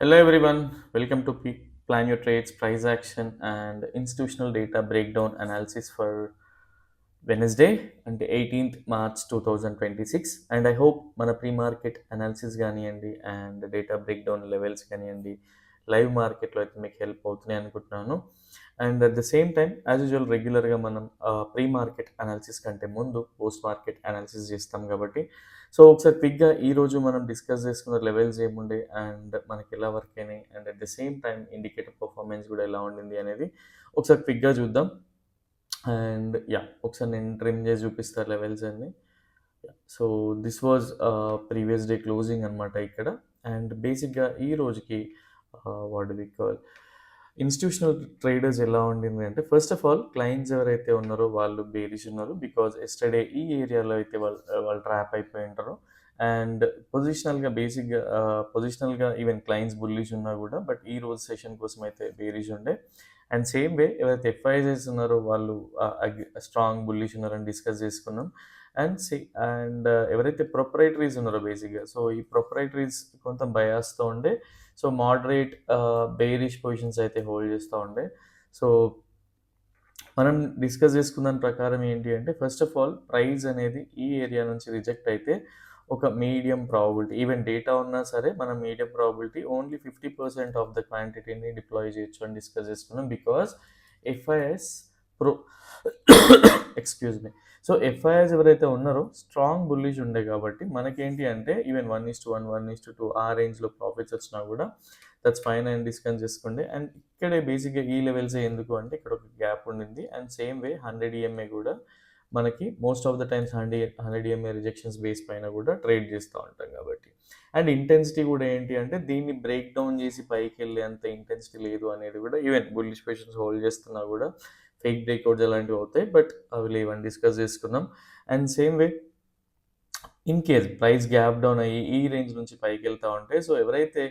Hello everyone, welcome to Plan Your Trades, Price Action and Institutional Data Breakdown Analysis for Wednesday అంటే 18th March 2026. And I hope మన pre market analysis కానివ్వండి and data breakdown levels కానివ్వండి live మార్కెట్లో అయితే మీకు help అవుతున్నాయి అనుకుంటున్నాను. And at the same time as usual రెగ్యులర్గా మనం ప్రీ మార్కెట్ అనాలిసిస్ కంటే ముందు పోస్ట్ మార్కెట్ అనాలిసిస్ చేస్తాం కాబట్టి సో ఒకసారి క్విక్గా ఈరోజు మనం డిస్కస్ చేసుకున్న లెవెల్స్ ఏముండే అండ్ మనకి ఎలా వర్క్ అయినాయి and at the same time indicator performance కూడా ఎలా ఉండింది అనేది ఒకసారి క్విక్గా చూద్దాం. అండ్ ఒకసారి నేను ట్రిమ్ చేసి చూపిస్తాను లెవెల్స్ అన్ని. So this was previous day closing అనమాట ఇక్కడ. అండ్ బేసిక్గా ఈ రోజుకి what we call institutional traders ఎలా ఉండింది అంటే ఫస్ట్ ఆఫ్ ఆల్ క్లయింట్స్ ఎవరైతే ఉన్నారో వాళ్ళు బేరిష్ ఉన్నారు బికాజ్ ఎస్టర్డే ఈ ఏరియాలో అయితే వాళ్ళు ట్రాప్ అయిపోయి ఉంటారు. అండ్ పొజిషనల్గా ఈవెన్ క్లయింట్స్ బుల్లిష్ ఉన్నా కూడా బట్ ఈ రోజు సెషన్ కోసం అయితే బేరిష్ ఉండే. అండ్ సేమ్ వే ఎవరైతే ఎఫ్ఐజెస్ ఉన్నారో వాళ్ళు స్ట్రాంగ్ బుల్లిష్ ఉన్నారని డిస్కస్ చేసుకున్నాం. అండ్ ఎవరైతే ప్రొపరైటరీస్ ఉన్నారో బేసిక్గా సో ఈ ప్రొపరైటరీస్ కొంత బయాస్తో ఉండే. సో మోడరేట్ బేరిష్ పొజిషన్స్ అయితే హోల్డ్ చేస్తూ ఉండే. సో మనం డిస్కస్ చేసుకున్న దాని ప్రకారం ఏంటి అంటే ఫస్ట్ ఆఫ్ ఆల్ ప్రైస్ అనేది ఈ ఏరియా నుంచి రిజెక్ట్ అయితే ఒక మీడియం ప్రాబిలిటీ ఈవెన్ డేటా ఉన్నా సరే మనం medium probability only 50% of the క్వాంటిటీని డిప్లాయ్ చేయొచ్చు అని డిస్కస్ చేసుకున్నాం because FIs pro excuse me. So FIs ఎవరైతే ఉన్నారో స్ట్రాంగ్ బుల్లిష్ ఉండే కాబట్టి మనకేంటి అంటే ఈవెన్ 1:1 1:2 ఆ రేంజ్లో ప్రాఫిట్స్ వచ్చినా కూడా దట్స్ ఫైన్ అని డిస్కస్ చేసుకోండి. అండ్ ఇక్కడే బేసిక్గా ఈ లెవెల్సే ఎందుకు అంటే ఇక్కడ ఒక గ్యాప్ ఉండింది. అండ్ సేమ్ వే 100 EMA కూడా మనకి most of the times 100 EMA rejections base పైన కూడా ట్రేడ్ చేస్తూ ఉంటాం కాబట్టి. అండ్ ఇంటెన్సిటీ కూడా ఏంటి అంటే దీన్ని బ్రేక్ డౌన్ చేసి పైకి వెళ్ళే అంత ఇంటెన్సిటీ లేదు అనేది కూడా ఈవెన్ బుల్లిష్ పొజిషన్స్ హోల్డ్ చేస్తున్నా కూడా ఫేక్ బ్రేక్అవుట్స్ అలాంటివి అవుతాయి బట్ అవి లేవని డిస్కస్ చేసుకున్నాం. And same way in case price gap down అయ్యి ఈ రేంజ్ నుంచి పైకి వెళ్తూ ఉంటే సో ఎవరైతే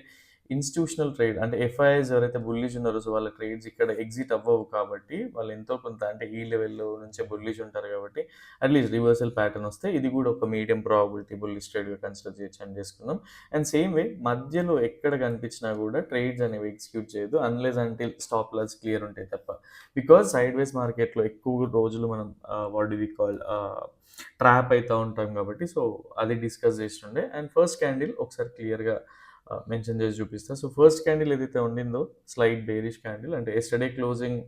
ఇన్స్టిట్యూషనల్ ట్రేడ్ అంటే ఎఫ్ఐఐస్ ఎవరైతే బుల్లిష్ ఉన్నారో సో వాళ్ళ ట్రేడ్స్ ఇక్కడ ఎగ్జిట్ అవ్వవు కాబట్టి వాళ్ళు ఎంతో కొంత అంటే ఈ లెవెల్లో నుంచే బుల్లిష్ ఉంటారు కాబట్టి అట్లీస్ట్ రివర్సల్ ప్యాటర్న్ వస్తే ఇది కూడా ఒక మీడియం ప్రాబిలిటీ బుల్లిష్ ట్రేడ్గా కన్సిడర్ చేయొచ్చు అని చేసుకున్నాం. అండ్ సేమ్ వే మధ్యలో ఎక్కడ కనిపించినా కూడా ట్రేడ్స్ అనేవి ఎగ్జిక్యూట్ చేయదు unless until stop loss clear ఉంటాయి తప్ప. బికాజ్ సైడ్ వేస్ మార్కెట్లో ఎక్కువ రోజులు మనం what do we call trap అవుతూ ఉంటాం కాబట్టి సో అది డిస్కస్ చేస్తుండే. అండ్ ఫస్ట్ క్యాండిల్ ఒకసారి క్లియర్గా మెన్షన్ చేసి చూపిస్తా. సో ఫస్ట్ క్యాండిల్ ఏదైతే ఉండిందో స్లైట్ బేరిష్ క్యాండిల్ అంటే ఎస్టర్డే క్లోజింగ్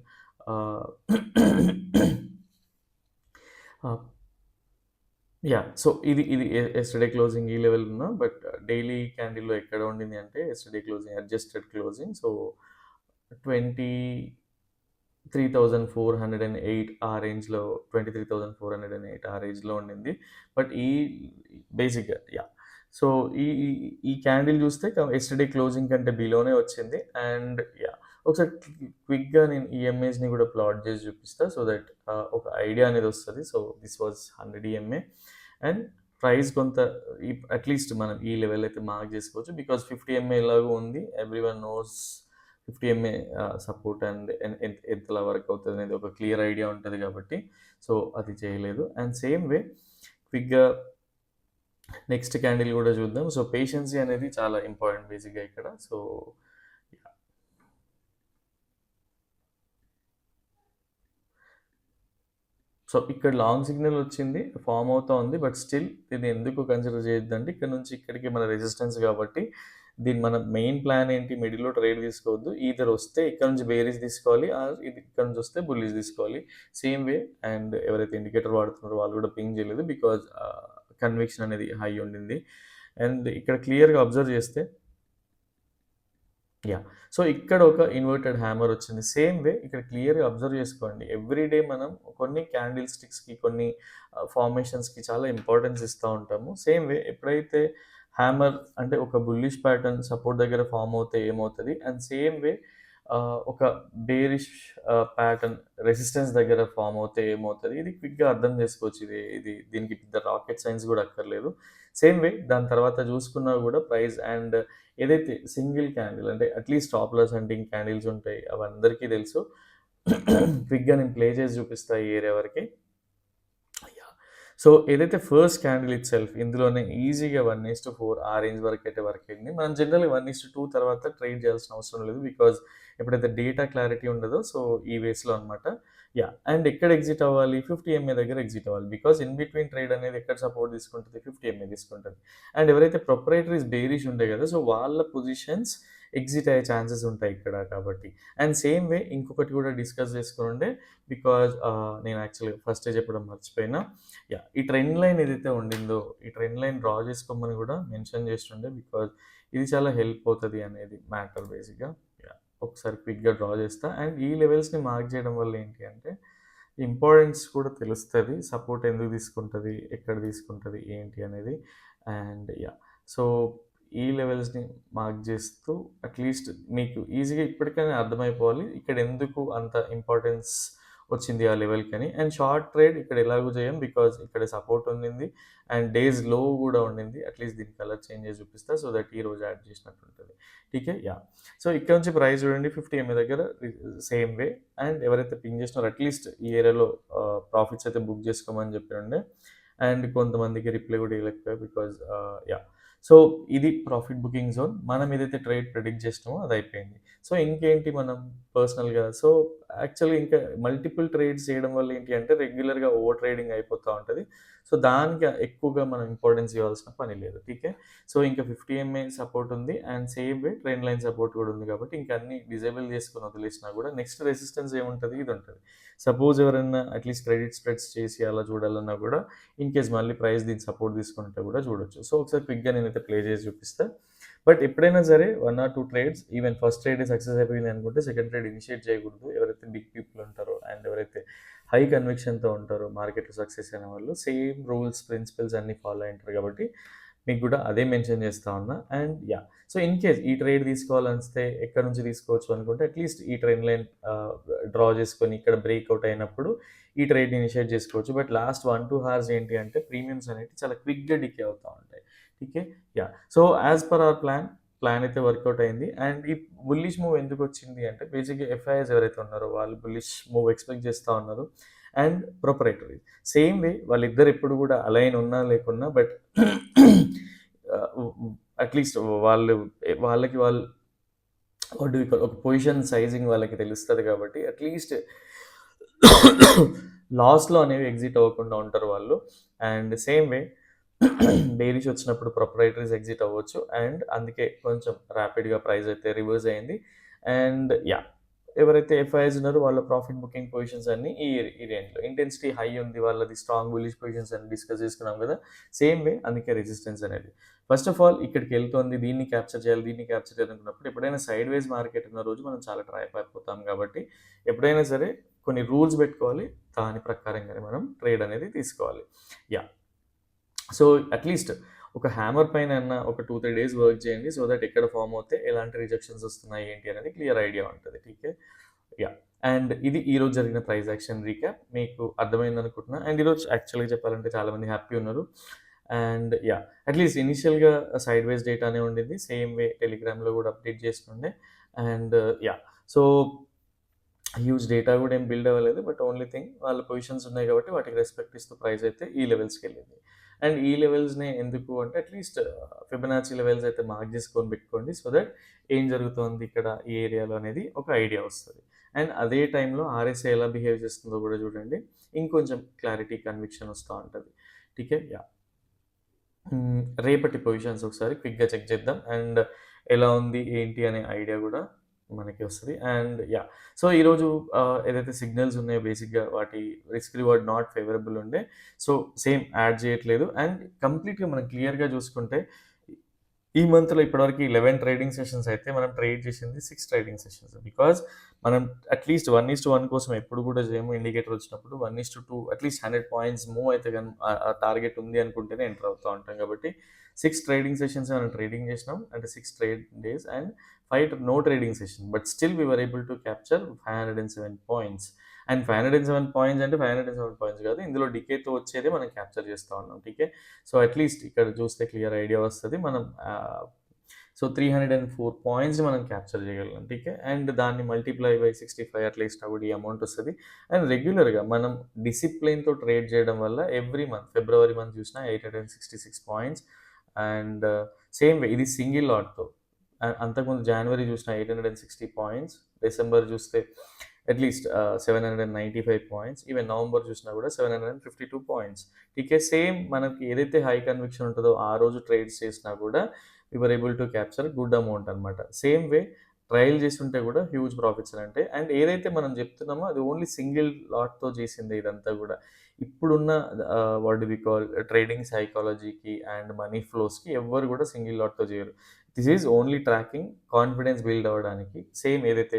సో ఇది ఇది ఎస్టర్డే క్లోజింగ్ ఈ లెవెల్ ఉన్నా బట్ డైలీ క్యాండిల్లో ఎక్కడ ఉండింది అంటే yesterday closing adjusted closing so 23,408 ఆ రేంజ్లో 23,408 ఆ రేంజ్లో ఉండింది. బట్ ఈ బేసిక్గా సో ఈ ఈ క్యాండిల్ చూస్తే ఎస్టర్డే క్లోజింగ్ కంటే బిలోనే వచ్చింది. అండ్ ఒకసారి క్విక్గా నేను ఈఎంఏస్ని కూడా ప్లాట్ చేసి చూపిస్తా సో దట్ ఒక ఐడియా అనేది వస్తుంది. So this was 100 EMA and price కొంత అట్లీస్ట్ మనం ఈ లెవెల్ అయితే మార్క్ చేసుకోవచ్చు బికాస్ 50 MA ఎలాగో ఉంది. Every one knows 50 MA support and ఎంతలా వర్క్ అవుతుంది అనేది ఒక క్లియర్ ఐడియా ఉంటుంది కాబట్టి సో అది చేయలేదు. అండ్ సేమ్ వే క్విక్గా నెక్స్ట్ క్యాండిల్ కూడా చూద్దాం. సో పేషెన్సీ అనేది చాలా ఇంపార్టెంట్ బేసిక్గా ఇక్కడ. సో ఇక్కడ లాంగ్ సిగ్నల్ వచ్చింది ఫామ్ అవుతా ఉంది బట్ స్టిల్ దీన్ని ఎందుకు కన్సిడర్ చేయొద్దంటే ఇక్కడ నుంచి ఇక్కడికి మన రెసిస్టెన్స్ కాబట్టి దీని మన మెయిన్ ప్లాన్ ఏంటి మిడిల్లో ట్రేడ్ తీసుకోవద్దు. ఈధర్ వస్తే ఇక్కడ నుంచి బేరీస్ తీసుకోవాలి ఆర్ ఇది ఇక్కడ నుంచి వస్తే బుల్లీస్ తీసుకోవాలి సేమ్ వే. అండ్ ఎవరైతే ఇండికేటర్ వాడుతున్నారో వాళ్ళు కూడా పింగ్ చేయలేదు బికాజ్ కన్విక్షన్ అనేది హై ఉండింది. అండ్ ఇక్కడ క్లియర్గా అబ్జర్వ్ చేస్తే సో ఇక్కడ ఒక ఇన్వర్టెడ్ హ్యామర్ వచ్చింది. సేమ్ వే ఇక్కడ క్లియర్గా అబ్జర్వ్ చేసుకోండి ఎవ్రీడే మనం కొన్ని క్యాండిల్ స్టిక్స్కి కొన్ని ఫార్మేషన్స్కి చాలా ఇంపార్టెన్స్ ఇస్తూ ఉంటాము. సేమ్ వే ఎప్పుడైతే హ్యామర్ అంటే ఒక బుల్లిష్ ప్యాటర్న్ సపోర్ట్ దగ్గర ఫామ్ అవుతే ఏమవుతుంది అండ్ సేమ్ వే ఒక బేరిష్ ప్యాటర్న్ రెసిస్టెన్స్ దగ్గర ఫామ్ అవుతే ఏమవుతుంది ఇది క్విక్గా అర్థం చేసుకోవచ్చు. ఇది దీనికి పెద్ద రాకెట్ సైన్స్ కూడా అక్కర్లేదు. సేమ్ వే దాని తర్వాత చూసుకున్నా కూడా ప్రైస్ అండ్ ఏదైతే సింగిల్ క్యాండిల్ అంటే at least top loss hunting candles ఉంటాయి అవి అందరికీ తెలుసు. క్విక్గా నేను ప్లే చేసి చూపిస్తా ఈ ఏరియా వరకు. సో ఏదైతే ఫస్ట్ క్యాండిల్ ఇట్ సెల్ఫ్ ఇందులోనే ఈజీగా 1:4 ఆ రేంజ్ వరకు అయితే వర్క్ అయింది. మనం జనరల్‌గా 1:2 తర్వాత ట్రేడ్ చేయాల్సిన అవసరం లేదు. బికాజ్ ఎప్పుడైతే డేటా క్లారిటీ ఉండదో సో ఈ వేస్‌లో అనమాట. యాహ్! అండ్ ఎక్కడ ఎగ్జిట్ అవ్వాలి? 50 ఎంఏ దగ్గర ఎగ్జిట్ అవ్వాలి. బికాజ్ ఇన్ బిట్వీన్ ట్రేడ్ అనేది ఎక్కడ సపోర్ట్ తీసుకుంటది? 50 ఎంఏ తీసుకుంటది. అండ్ ఎవరైతే ప్రొప్రైటరీస్ బేరిష్ ఉంటాయి కదా! సో వాళ్ళ పొజిషన్స్ ఎగ్జిట్ అయ్యే ఛాన్సెస్ ఉంటాయి ఇక్కడ కాబట్టి. అండ్ సేమ్ వే ఇంకొకటి కూడా డిస్కస్ చేసుకొనుండే బికాజ్ నేను యాక్చువల్‌గా ఫస్టే చెప్పడం మర్చిపోయినా. యాహ్! ఈ ట్రెండ్ లైన్ ఏదైతే ఉండిందో, ఈ ట్రెండ్ లైన్ డ్రా చేసుకోమని కూడా మెన్షన్ చేస్తుండే. బికాజ్ ఇది చాలా హెల్ప్ అవుతది అనేది మ్యాటర్ బేసిక్‌గా. యాహ్! ఒకసారి క్విక్‌గా డ్రా చేస్తా. అండ్ ఈ లెవెల్స్‌ని మార్క్ చేయడం వల్ల ఏంటి అంటే, ఇంపార్టెన్స్ కూడా తెలుస్తది. సపోర్ట్ ఎందుకు తీసుకుంటది? ఎక్కడ తీసుకుంటది? ఏంటి అనేది. And yeah! సో, ఈ లెవెల్స్‌ని మార్క్ చేస్తూ అట్‌లీస్ట్ మీకు ఈజీగా ఇప్పటికైనా అర్థమైపోవాలి. ఇక్కడ ఎందుకు అంత ఇంపార్టెన్స్ వచ్చింది ఆ లెవెల్‌కని. అండ్ షార్ట్ ట్రేడ్ ఇక్కడ ఎలాగో చేయం. బికాజ్ ఇక్కడ సపోర్ట్ ఉండింది. అండ్ డేస్ లో కూడా ఉండింది. అట్‌లీస్ట్ దీని కలర్ చేంజ్ చేసి చూపిస్తా. సో దట్ ఈ రోజు యాడ్ చేసినట్టు ఉంటది. ఠీకే. యాహ్! సో ఇక్కడ నుంచి ప్రైస్ చూడండి 50 ఎంఏ దగ్గర సేమ్ వే. అండ్ ఎవరైతే పింగ్ చేసినారో అట్‌లీస్ట్ ఈ ఏరియాలో ప్రాఫిట్స్ అయితే బుక్ చేసుకోమని చెప్పినుండే. అండ్ కొంతమందికి రిప్లై కూడా ఇవ్వలేకపోయా. Because yeah! సో ఇది ప్రాఫిట్ బుకింగ్ జోన్. మనం ఏదైతే ట్రేడ్ ప్రిడిక్ట్ చేసినామో అది అయిపోయింది. సో ఇంకేంటి మనం పర్సనల్‌గా సో యాక్చువల్‌గా ఇంకా మల్టిపుల్ ట్రేడ్స్ చేయడం వల్ల ఏంటి అంటే రెగ్యులర్‌గా ఓవర్ ట్రేడింగ్ అయిపోతా ఉంటది. సో దానికి ఎక్కువగా మనం ఇంపార్టెన్స్ ఇవ్వాల్సిన పని లేదు. ఠీకే. సో ఇంకా 50 ఎంఏ సపోర్ట్ ఉంది. And same way trend line support కూడా ఉంది కాబట్టి ఇంకా అన్నీ డిజేబుల్ చేసుకొని వదిలేసినా కూడా నెక్స్ట్ రెసిస్టెన్స్ ఏముంటది? ఇది ఉంటది. సపోజ్ ఎవరైనా అట్‌లీస్ట్ క్రెడిట్ స్ప్రెడ్స్ చేసి అలా చూడాలన్నా కూడా ఇన్‌కేస్ మళ్ళీ ప్రైస్ దీనికి సపోర్ట్ తీసుకుంటే కూడా చూడొచ్చు. సో ఒకసారి క్విక్‌గా నేనైతే ప్లే చేసి చూపిస్తా. బట్ ఎప్పుడైనా సరే 1 ఆర్ 2 ట్రేడ్స్ ఈవెన్ ఫస్ట్ ట్రేడే సక్సెస్ అయిపోయింది అనుకుంటే సెకండ్ ట్రేడ్ ఇనిషియేట్ చేయకూడదు. ఎవరైతే బిగ్ పీపుల్ ఉంటారో అండ్ ఎవరైతే హై కన్విక్షన్‌తో ఉంటారో మార్కెట్‌లో సక్సెస్ అయిన వాళ్ళు సేమ్ రూల్స్, ప్రిన్సిపల్స్ అన్నీ ఫాలో అయ్యుంటారు కాబట్టి మీకు కూడా అదే మెన్షన్ చేస్తా ఉన్నా. And yeah! సో ఇన్‌కేస్ ఈ ట్రేడ్ తీసుకోవాలనిస్తే ఎక్కడి నుంచి తీసుకోవచ్చు అనుకుంటే అట్‌లీస్ట్ ఈ ట్రెండ్ లైన్ డ్రా చేసుకొని ఇక్కడ బ్రేక్‌ఔట్ అయినప్పుడు ఈ ట్రేడ్‌ని ఇనిషియేట్ చేసుకోవచ్చు. బట్ లాస్ట్ 1-2 అవర్స్ ఏంటి అంటే ప్రీమియమ్స్ అనేవి చాలా క్విక్‌గా డికే అవుతా ఉంటాయి. ఠీకే. Yeah! So as per our plan అయితే వర్కౌట్ అయింది. అండ్ ఈ బుల్లిష్ మూవ్ ఎందుకొచ్చింది అంటే బేసిక్‌గా ఎఫ్ఐఐస్ ఎవరైతే ఉన్నారో వాళ్ళు బుల్లిష్ మూవ్ ఎక్స్‌పెక్ట్ చేస్తా ఉన్నారు. అండ్ ప్రొప్రైటరీ సేమ్ వే వాళ్ళిద్దరు ఎప్పుడు కూడా అలైన్ ఉన్నా లేకున్నా బట్ అట్‌లీస్ట్ వాళ్ళకి వాళ్ళు వాట్ డు యూ కాల్ ఒక పొజిషన్ సైజింగ్ వాళ్ళకి తెలుస్తది కాబట్టి అట్‌లీస్ట్ లాస్‌లో అనేవి ఎగ్జిట్ అవ్వకుండా ఉంటారు వాళ్ళు. అండ్ సేమ్ వే బేరిష్ వచ్చినప్పుడు ప్రొప్రైటరీస్ ఎగ్జిట్ అవ్వచ్చు. అండ్ అందుకే కొంచెం ర్యాపిడ్‌గా ప్రైస్ అయితే రివర్స్ అయింది. And yeah! ఎవరైతే ఎఫ్ఐఐస్ ఉన్నారో వాళ్ళ ప్రాఫిట్ బుకింగ్ పొజిషన్స్ అన్నీ ఈ రేంజ్‌లో. ఇంటెన్సిటీ హై ఉంది వాళ్ళది స్ట్రాంగ్ బుల్లిష్ పొజిషన్స్ అని డిస్కస్ చేసుకున్నాం కదా! సేమ్ వే అందుకే రెసిస్టెన్స్ అనేది. ఫస్ట్ ఆఫ్ ఆల్ ఇక్కడికెళ్తోంది దీన్ని క్యాప్చర్ చేయాలి, దీన్ని క్యాప్చర్ చేయాలనుకున్నప్పుడు ఎప్పుడైనా సైడ్ వేస్ మార్కెట్ ఉన్న రోజు మనం చాలా ట్రాప్ అయిపోతాం కాబట్టి ఎప్పుడైనా సరే కొన్ని రూల్స్ పెట్టుకోవాలి. దాని ప్రకారంగానే మనం ట్రేడ్ అనేది తీసుకోవాలి. యాహ్! సో అట్‌లీస్ట్ ఒక హ్యామర్ పైనన్నా ఒక 2, 3 డేస్ వర్క్ చేయండి. సో దట్ ఎక్కడ ఫార్మ్ అవుతే ఎలాంటి రిజెక్షన్స్ వస్తున్నాయి ఏంటి అనేది క్లియర్ ఐడియా ఉంటది. ఠీకే. యాహ్! అండ్ ఇది ఈరోజు జరిగిన ప్రైస్ యాక్షన్ రీక్యాప్. మీకు అర్థమైందనుకుంటున్నా. అండ్ ఈరోజు యాక్చువల్‌గా చెప్పాలంటే చాలామంది హ్యాపీ ఉన్నారు. And yeah! అట్‌లీస్ట్ ఇనిషియల్‌గా సైడ్ వేస్ డేటానే ఉండింది. సేమ్ వే టెలిగ్రామ్‌లో కూడా అప్డేట్ చేస్తుండే. And yeah! So huge data కూడా ఏం బిల్డ్ అవ్వలేదు. బట్ ఓన్లీ థింగ్ వాళ్ళ పొజిషన్స్ ఉన్నాయి కాబట్టి వాటికి రెస్పెక్ట్ ఇస్తూ ప్రైస్ అయితే ఈ లెవెల్స్‌కెళ్ళింది. అండ్ ఈ లెవెల్స్‌నే ఎందుకు అంటే అట్‌లీస్ట్ ఫిబొనాచి లెవెల్స్ అయితే మార్క్ చేసుకొని పెట్టుకోండి. సో దట్ ఏం జరుగుతోంది ఇక్కడ ఈ ఏరియాలో అనేది ఒక ఐడియా వస్తది. అండ్ అదే టైంలో ఆర్ఎస్ఐ ఎలా బిహేవ్ చేస్తుందో కూడా చూడండి. ఇంకొంచెం క్లారిటీ, కన్విక్షన్ వస్తా ఉంటది. ఠీకే. యాహ్! రేపటి పొజిషన్స్ ఒకసారి క్విక్‌గా చెక్ చేద్దాం. అండ్ ఎలా ఉంది ఏంటి అనే ఐడియా కూడా మనకి వస్తది. And yeah! సో ఈరోజు ఏదైతే సిగ్నల్స్ ఉన్నాయో బేసిక్‌గా వాటి రిస్క్ రివార్డ్ నాట్ ఫేవరబుల్ ఉండే. సో సేమ్ యాడ్ చేయట్లేదు. అండ్ కంప్లీట్‌గా మనం క్లియర్‌గా చూసుకుంటే ఈ మంత్‌లో ఇప్పటివరకు 11 ట్రేడింగ్ సెషన్స్ అయితే మనం ట్రేడ్ చేసింది 6 ట్రేడింగ్ సెషన్స్. బికాజ్ మనం అట్‌లీస్ట్ 1:1 కోసం ఎప్పుడు కూడా చేయము. ఇండికేటర్ వచ్చినప్పుడు 1:2 అట్‌లీస్ట్ 100 పాయింట్స్ మూవ్ అయితే గాని ఆ టార్గెట్ ఉంది అనుకుంటేనే ఎంటర్ అవుతా ఉంటాం కాబట్టి 6 ట్రేడింగ్ సెషన్స్ మనం ట్రేడింగ్ చేసినాం. అంటే 6 trade days and 5 no trading session. But still we were able to capture 507 points. And 507 points అంటే 507 పాయింట్స్ కాదు. ఇందులో డికేతో వచ్చేదే మనం క్యాప్చర్ చేస్తా ఉన్నాం. ఠీకే. సో అట్‌లీస్ట్ ఇక్కడ చూస్తే క్లియర్ ఐడియా వస్తది. మనం సో 304 పాయింట్స్‌ని మనం క్యాప్చర్ చేయగలం. ఠీకే. అండ్ దాన్ని మల్టిప్లై బై 65 అట్లా ఇసినా కూడా ఈ అమౌంట్ వస్తది. అండ్ రెగ్యులర్‌గా మనం డిసిప్లిన్‌తో ట్రేడ్ చేయడం వల్ల ఎవ్రీ మంత్ ఫిబ్రవరి మంత్ చూసినా 866 పాయింట్స్ అండ్ సేమ్ వే ఇది సింగిల్ లాట్‌తో. అంతకుముందు జనవరి చూసినా 860 పాయింట్స్, డిసెంబర్ చూస్తే అట్‌లీస్ట్ 795 పాయింట్స్, ఈవెన్ నవంబర్ చూసినా కూడా 752 పాయింట్స్. టీకే సేమ్ మనకి ఏదైతే హై కన్విక్షన్ ఉంటదో ఆ రోజు ట్రేడ్స్ చేసినా కూడా we were able to capture good amount అనమాట. సేమ్ వే ట్రయల్ చేస్తుంటే కూడా హ్యూజ్ ప్రాఫిట్స్ అంటే అండ్ ఏదైతే మనం చెప్తున్నామో అది ఓన్లీ సింగిల్ లాట్‌తో చేసిందే ఇదంతా కూడా. ఇప్పుడున్న what do we call trading సైకాలజీకి అండ్ మనీ ఫ్లోస్‌కి ఎవ్వరు కూడా సింగిల్ లాట్‌తో చేయరు. This is only tracking confidence build అవ్వడానికి సేమ్ ఏదైతే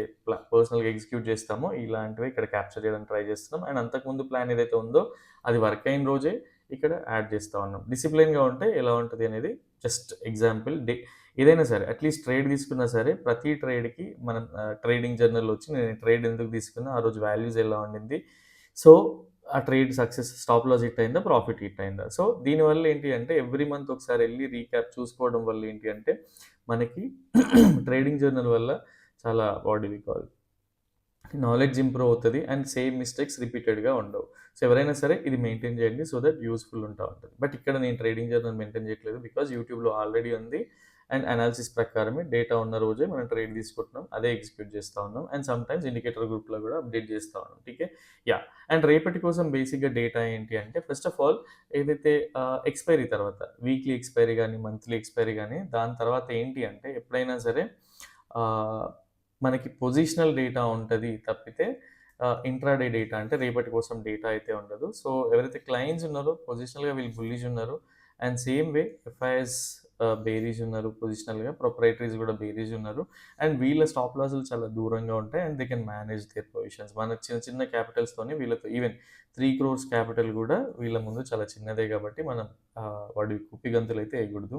పర్సనల్‌గా ఎగ్జిక్యూట్ చేస్తామో ఇలాంటివి ఇక్కడ క్యాప్చర్ చేయడానికి ట్రై చేస్తున్నాం. అండ్ అంతకుముందు ప్లాన్ ఏదైతే ఉందో అది వర్క్ అయిన రోజే ఇక్కడ యాడ్ చేస్తా ఉన్నాం. డిసిప్లిన్‌గా ఉంటే ఎలా ఉంటది అనేది జస్ట్ ఎగ్జాంపుల్ ఏదైనా సరే అట్‌లీస్ట్ ట్రేడ్ తీసుకున్నా సరే ప్రతి ట్రేడ్‌కి మనం ట్రేడింగ్ జర్నల్‌లో వచ్చి నేను ట్రేడ్ ఎందుకు తీసుకున్నా, ఆ రోజు వాల్యూస్ ఎలా ఉండింది. సో, ఆ trade success stop loss hit అయిందా? ప్రాఫిట్ హిట్ అయిందా? సో, దీనివల్ల ఏంటి అంటే ఎవ్రీ మంత్ ఒకసారి ఎళ్లి రీక్యాప్ చూసుకోవడం వల్ల ఏంటి అంటే మనకి ట్రేడింగ్ జర్నల్ వల్ల చాలా what do we call knowledge improve అవుతది. అండ్ సేమ్ మిస్టేక్స్ రిపీటెడ్‌గా ఉండవు. సో, ఎవరైనా సరే ఇది మెయింటైన్ చేయండి. సో దట్ యూజ్‌ఫుల్ ఉంటా ఉంటది. బట్ ఇక్కడ నేను ట్రేడింగ్ జర్నల్ మెయింటైన్ చేయట్లేదు. బికాజ్ యూట్యూబ్‌లో ఆల్రెడీ ఉంది. అండ్ అనాలిసిస్ ప్రకారమే డేటా ఉన్న రోజే మనం ట్రేడ్ తీసుకుంటున్నాం. అదే ఎగ్జిక్యూట్ చేస్తా ఉన్నాం. అండ్ సమ్‌టైమ్స్ ఇండికేటర్ గ్రూప్‌లో కూడా అప్డేట్ చేస్తా ఉన్నాం. ఠీకే. యాహ్! అండ్ రేపటి కోసం బేసిక్‌గా డేటా ఏంటి అంటే ఫస్ట్ ఆఫ్ ఆల్ ఏదైతే ఎక్స్‌పైరీ తర్వాత వీక్లీ ఎక్స్‌పైరీ గాని, మంత్లీ ఎక్స్‌పైరీ గాని దాని తర్వాత ఏంటి అంటే ఎప్పుడైనా సరే ఆహ్, మనకి పొజిషనల్ డేటా ఉంటది తప్పితే ఇంట్రాడే డేటా అంటే రేపటి కోసం డేటా అయితే ఉండదు. సో, ఎవరైతే క్లయింట్స్ ఉన్నారో పొజిషనల్‌గా వీళ్ళు బుల్లిష్ ఉన్నారు. అండ్ సేమ్ వే ఎఫ్ఐఎస్ బేరీస్ ఉన్నారు పొజిషనల్‌గా. ప్రొప్రైటరీస్ కూడా బేరీస్ ఉన్నారు. అండ్ వీళ్ళ స్టాప్ లాసులు చాలా దూరంగా ఉంటాయి. And they can manage there positions. మన చిన్న చిన్న క్యాపిటల్స్‌తోని వీళ్ళతో ఈవెన్ 3 క్రోర్స్ క్యాపిటల్ కూడా వీళ్ళ ముందు చాలా చిన్నదే కాబట్టి మనం వాడి కుప్పిగంతులైతే ఎయకూడదు.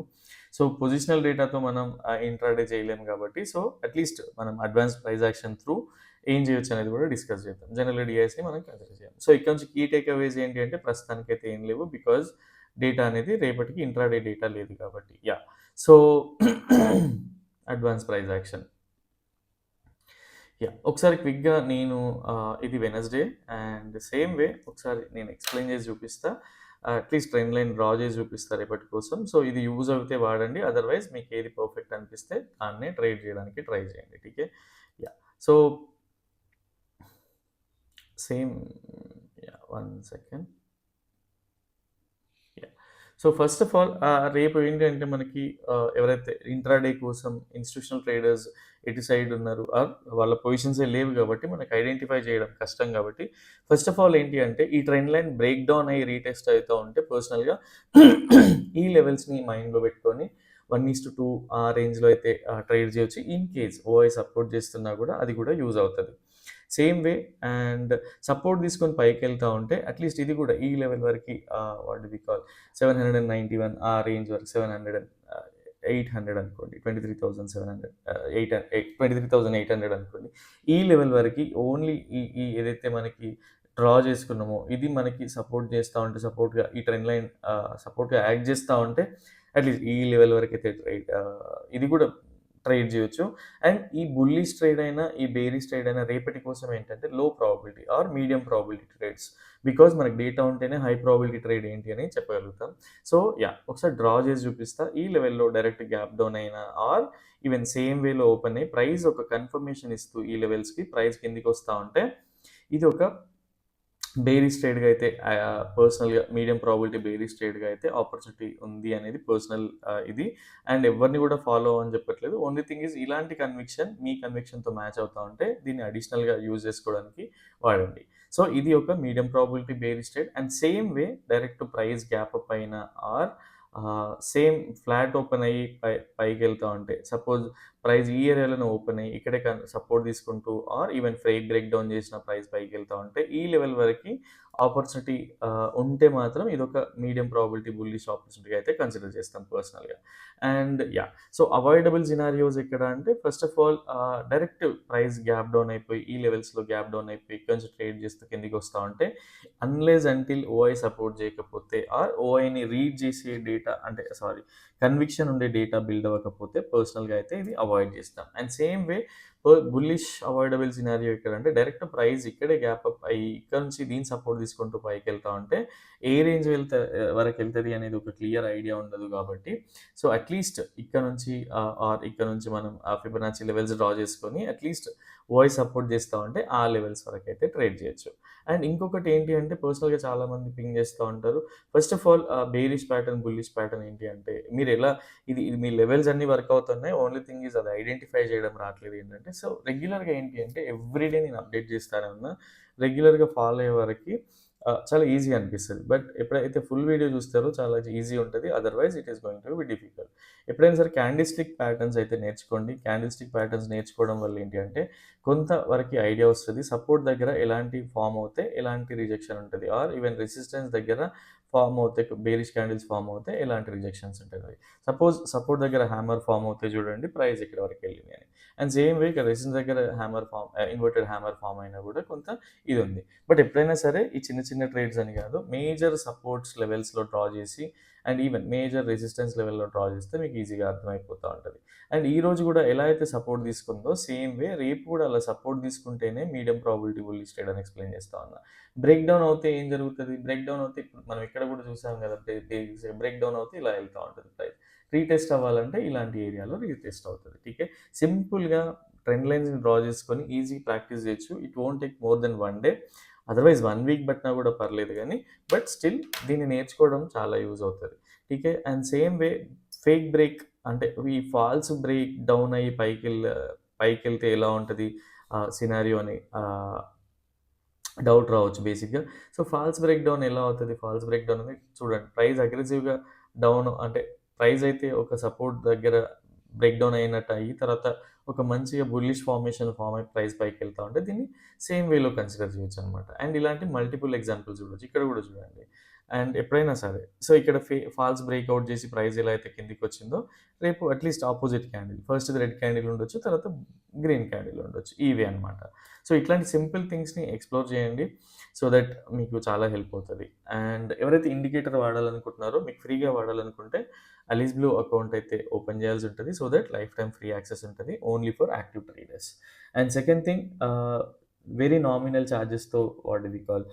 సో, పొజిషనల్ డేటాతో మనం ఇంట్రాడే చేయలేము కాబట్టి సో, అట్‌లీస్ట్ మనం అడ్వాన్స్డ్ ప్రైస్ యాక్షన్ త్రూ ఏం చేయొచ్చు అనేది కూడా డిస్కస్ చేద్దాం. జనరల్‌గా డీఐఎస్‌ని మనం కన్సిడర్ చేయాలి. సో, ఇక్కడ నుంచి కీ టేక్ అవేస్ ఏంటి అంటే ప్రస్తుతానికైతే ఏం లేవు. బికాజ్ డేటా అనేది రేపటికి ఇంట్రాడే డేటా లేదు కాబట్టి. Yeah! So, advance price action. Yeah! ఒకసారి క్విక్‌గా నేను ఇది వెడ్నెస్‌డే అండ్ సేమ్ వే ఒకసారి నేను ఎక్స్‌ప్లెయిన్ చేసి చూపిస్తా. అట్‌లీస్ట్ ట్రెండ్ లైన్ డ్రా చేసి చూపిస్తా రేపటి కోసం. సో, ఇది యూజ్ అవుతే వాడండి. అదర్‌వైజ్ మీకు ఏది పర్ఫెక్ట్ అనిపిస్తే దాన్నే ట్రేడ్ చేయడానికి ట్రై చేయండి. ఠీకే. Yeah! So, same yeah! 1 second. Yeah! So, first of all రేపు ఏంటంటే మనకి ఎవరైతే ఇంట్రాడే కోసం ఇన్‌స్టిట్యూషనల్ ట్రేడర్స్ ఎటు సైడ్ ఉన్నారు వాళ్ళ పొజిషన్సే లేవు కాబట్టి మనకు ఐడెంటిఫై చేయడం కష్టం కాబట్టి ఫస్ట్ ఆఫ్ ఆల్ ఏంటి అంటే ఈ ట్రెండ్ లైన్ బ్రేక్ డౌన్ అయ్యి రీటెస్ట్ అవుతా ఉంటే పర్సనల్‌గా ఈ లెవెల్స్‌ని మైండ్‌లో పెట్టుకొని 1:2 ఆ రేంజ్‌లో అయితే ట్రేడ్ చేయొచ్చు. ఇన్ కేస్ ఓఐ సపోర్ట్ చేస్తున్నా కూడా అది కూడా యూజ్ అవుతది. సేమ్ వే అండ్ సపోర్ట్ తీసుకొని పైకెళ్తా ఉంటే అట్‌లీస్ట్ ఇది కూడా ఈ లెవెల్ వరకి వాట్ డు వి కాల్ 791 ఆ రేంజ్ వరకు 800 అనుకోండి. 23,700 23,800 అనుకోండి. ఈ లెవెల్ వరకి ఓన్లీ ఈ ఏదైతే మనకి డ్రా చేసుకున్నామో ఇది మనకి సపోర్ట్ చేస్తా ఉంటే సపోర్ట్‌గా ఈ ట్రెండ్ లైన్ సపోర్ట్‌గా యాక్ట్ చేస్తా ఉంటే అట్‌లీస్ట్ ఈ లెవెల్ వరకైతే ఇది కూడా ట్రేడ్ చేయొచ్చు. అండ్ ఈ బుల్లిష్ ట్రేడ్ అయినా, ఈ బేరిష్ ట్రేడ్ అయినా రేపటి కోసం ఏంటంటే లో probability are medium probability trades. Because మనకు డేటా ఉంటేనే హై ప్రాబబిలిటీ ట్రేడ్ ఏంటి అని చెప్పగలుగుతాం. So, yeah! ఒకసారి డ్రా చేసి చూపిస్తా. ఈ లెవెల్‌లో డైరెక్ట్ గ్యాప్ డౌన్ అయినా ఆర్ ఈవెన్ సేమ్ వేలో ఓపెన్ అయ్యి ప్రైస్ ఒక కన్ఫర్మేషన్ ఇస్తూ ఈ లెవెల్స్‌కి ప్రైస్ కిందకొస్తా ఉంటే ఇది ఒక బేరిష్ ట్రేడ్‌గా అయితే పర్సనల్‌గా మీడియం ప్రాబబిలిటీ బేరిష్ ట్రేడ్‌గా అయితే ఆపర్చునిటీ ఉంది అనేది పర్సనల్ ఇది. అండ్ ఎవరిని కూడా ఫాలో అవ్వమని చెప్పట్లేదు. ఓన్లీ థింగ్ ఈజ్ ఇలాంటి కన్విక్షన్ మీ కన్విక్షన్‌తో మ్యాచ్ అవుతా ఉంటే దీన్ని అడిషనల్‌గా యూజ్ చేసుకోవడానికి వాడండి. సో, ఇది ఒక medium probability bearish trade and same way direct price gap up అయినా ఆర్ సేమ్ ఫ్లాట్ ఓపెన్ అయ్యి పైకెళ్తా ఉంటే సపోజ్ ప్రైస్ ఈ ఏరియాలోనే ఓపెన్ అయ్యి ఇక్కడే సపోర్ట్ తీసుకుంటూ or even freak break down చేసిన ప్రైస్ పైకెళ్తా ఉంటే ఈ లెవెల్ వరకి ఆపర్చునిటీ ఉంటే మాత్రం ఇదొక మీడియం ప్రాబిలిటీ బుల్లిష్ ఆపర్చునిటీగా అయితే కన్సిడర్ చేస్తాం పర్సనల్‌గా. And yeah! So, avoidable scenarios ఎక్కడ అంటే first of all direct price gap down అయిపోయి ఈ లెవెల్స్‌లో గ్యాప్ డౌన్ అయిపోయి ఇక్కడ నుంచి ట్రేడ్ చేస్తూ కిందకొస్తా ఉంటే అన్‌లెస్ అంటిల్ ఓఐ సపోర్ట్ చేయకపోతే ఆర్ ఓఐని రీడ్ చేసే డేటా అంటే కన్విక్షన్ ఉండే డేటా బిల్డ్ అవ్వకపోతే పర్సనల్‌గా అయితే ఇది అవాయిడ్ చేస్తాం. And same way bullish avoidable scenario ఎక్కడంటే డైరెక్ట్ ప్రైస్ ఇక్కడే గ్యాప్ అప్ అయ్యి ఇక్కడ నుంచి దీని సపోర్ట్ తీసుకుంటూ పైకెళ్తా ఉంటే ఏ రేంజ్ వరకెళ్తది అనేది ఒక క్లియర్ ఐడియా ఉండదు కాబట్టి సో అట్‌లీస్ట్ ఇక్కడ నుంచి ఆర్ ఇక్కడ నుంచి మనం ఆ ఫిబొనాచి లెవెల్స్ డ్రా చేసుకొని అట్‌లీస్ట్ ఓఐ సపోర్ట్ చేస్తా ఉంటే ఆ లెవెల్స్ వరకైతే ట్రేడ్ చేయొచ్చు. అండ్ ఇంకొకటి ఏంటి అంటే పర్సనల్‌గా చాలామంది పింగ్ చేస్తా ఉంటారు. First of all bearish pattern, bullish pattern ఏంటి అంటే మీరెలా ఇది మీ లెవెల్స్ అన్నీ వర్క్ అవుతున్నాయి. ఓన్లీ థింగ్ ఈజ్ అది ఐడెంటిఫై చేయడం రావట్లేదు ఏంటంటే సో రెగ్యులర్‌గా ఏంటి అంటే ఎవ్రీడే నేను అప్డేట్ చేస్తానే ఉన్నా. రెగ్యులర్‌గా ఫాలో అయ్యే వరకి చాలా ఈజీ అనిపిస్తది. బట్ ఎప్పుడైతే ఫుల్ వీడియో చూస్తారో చాలా ఈజీ ఉంటది. Otherwise it is going to be difficult. ఎప్పుడైనా సరే క్యాండిల్ స్టిక్ ప్యాటర్న్స్ అయితే నేర్చుకోండి. క్యాండిల్ స్టిక్ ప్యాటర్న్స్ నేర్చుకోవడం వల్ల ఏంటి అంటే కొంత వరకి ఐడియా వస్తది. సపోర్ట్ దగ్గర ఎలాంటి ఫార్మ్ అవుతే ఎలాంటి రిజెక్షన్ ఉంటది. ఆర్ ఈవెన్ రెసిస్టెన్స్ దగ్గర ఫార్మ్ అవుతే బేరిష్ క్యాండిల్స్ ఫార్మ్ అవుతే ఎలాంటి రిజెక్షన్స్ ఉంటది. సపోర్ట్ దగ్గర హ్యామర్ ఫార్మ్ అవుతే చూడండి ప్రైస్ ఎక్కడి వరకు వెళ్ళింది అని. అండ్ సేమ్ వే ఇక్కడ రెసిస్టెన్స్ దగ్గర ఇన్వర్టెడ్ హ్యామర్ ఫార్మ్ అయినా కూడా కొంత ఇది ఉంది. బట్ ఎప్పుడైనా సరే ఈ చిన్న చిన్న ట్రేడ్స్ అని కాదు మేజర్ సపోర్ట్స్ లెవెల్స్‌లో డ్రా చేసి అండ్ ఈవెన్ మేజర్ రెసిస్టెన్స్ లెవెల్‌లో డ్రా చేస్తే మీకు ఈజీగా అర్థమైపోతా ఉంటది. అండ్ ఈరోజు కూడా ఎలా అయితే సపోర్ట్ తీసుకుందో సేమ్ వే రేపు కూడా అలా సపోర్ట్ తీసుకుంటేనే మీడియం ప్రాబిలిటీ బుల్లిష్ ట్రేడ్ అని ఎక్స్‌ప్లెయిన్ చేస్తా ఉన్నా. బ్రేక్ డౌన్ అవుతే ఏం జరుగుతది? బ్రేక్ డౌన్ అవుతే ఇప్పుడు మనం ఇక్కడ కూడా చూసాం కదా! బ్రేక్ డౌన్ అవుతే ఇలా ఎళ్తా ఉంటది ప్రైస్. రీటెస్ట్ అవ్వాలంటే ఇలాంటి ఏరియాలో రీటెస్ట్ అవుతది. ఠీకే. సింపుల్‌గా ట్రెండ్ లైన్స్‌ని డ్రా చేసుకొని ఈజీ ప్రాక్టీస్ చేయొచ్చు. It won't take more than 1 day. Otherwise 1 week పట్టినా కూడా పర్లేదు గానీ, బట్ స్టిల్ దీన్ని నేర్చుకోవడం చాలా యూజ్ అవుతది. ఠీకే. And same way fake break అంటే ఈ ఫాల్స్ బ్రేక్ డౌన్ అయ్యి పైకెళ్తే ఎలా ఉంటది సినారియో అని డౌట్ రావచ్చు బేసిక్‌గా. సో, ఫాల్స్ బ్రేక్ డౌన్ ఎలా అవుతది? ఫాల్స్ బ్రేక్ డౌన్ అనేది చూడండి ప్రైస్ అగ్రెసివ్‌గా డౌన్ అంటే ప్రైస్ అయితే ఒక సపోర్ట్ దగ్గర బ్రేక్ డౌన్ అయినట్టు అయ్యి తర్వాత ఒక మంచిగా బుల్లిష్ ఫార్మ్ అయ్యి ప్రైస్ పైకెళ్తా ఉంటే దీన్ని సేమ్ వేలో కన్సిడర్ చేయొచ్చనమాట. అండ్ ఇలాంటి మల్టిపుల్ ఎగ్జాంపుల్స్ చూడొచ్చు. ఇక్కడ కూడా చూడండి. అండ్ ఎప్పుడైనా సరే సో, ఇక్కడ ఫాల్స్ బ్రేక్‌ఔట్ చేసి ప్రైస్ ఎలా అయితే కిందకొచ్చిందో రేపు అట్‌లీస్ట్ అపోజిట్ క్యాండిల్ ఫస్ట్‌ది రెడ్ క్యాండిల్ ఉండొచ్చు. తర్వాత గ్రీన్ క్యాండిల్ ఉండొచ్చు. ఈ వే అనమాట. సో, ఇట్లాంటి సింపుల్ థింగ్స్‌ని ఎక్స్‌ప్లోర్ చేయండి. సో దట్ మీకు చాలా హెల్ప్ అవుతది. అండ్ ఎవరైతే ఇండికేటర్ వాడాలనుకుంటున్నారో మీకు ఫ్రీగా వాడాలనుకుంటే అలీస్ బ్లూ అకౌంట్ అయితే ఓపెన్ చేయాల్సి ఉంటది. So that life time free access ఉంటది. Only for active traders. And second thing very nominal చార్జెస్‌తో what do we call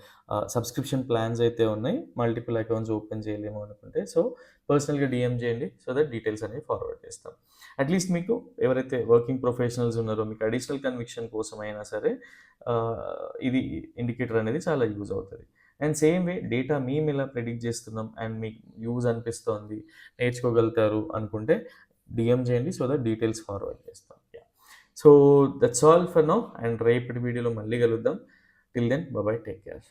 subscription plans అయితే ఉన్నాయి. మల్టిపుల్ అకౌంట్స్ ఓపెన్ చేయలేము అనుకుంటే సో పర్సనల్‌గా డీఎం చేయండి. సో దట్ డీటెయిల్స్ అనేవి ఫార్వర్డ్ చేస్తాం. అట్‌లీస్ట్ మీకు ఎవరైతే వర్కింగ్ ప్రొఫెషనల్స్ ఉన్నారో మీకు అడిషనల్ కన్విక్షన్ కోసమైనా సరే ఇది ఇండికేటర్ అనేది చాలా యూజ్ అవుతది. అండ్ సేమ్ వే డేటా మేమెలా ప్రెడిక్ట్ చేస్తున్నాం అండ్ మీకు యూజ్ అనిపిస్తోంది, నేర్చుకోగలుగుతారు అనుకుంటే డీఎం చేయండి. సో దట్ డీటెయిల్స్ ఫార్వర్డ్ చేస్తాం. Yeah! So that's all for now and రేపటి వీడియోలో మళ్ళీ కలుద్దాం. Till then bye bye. Take care.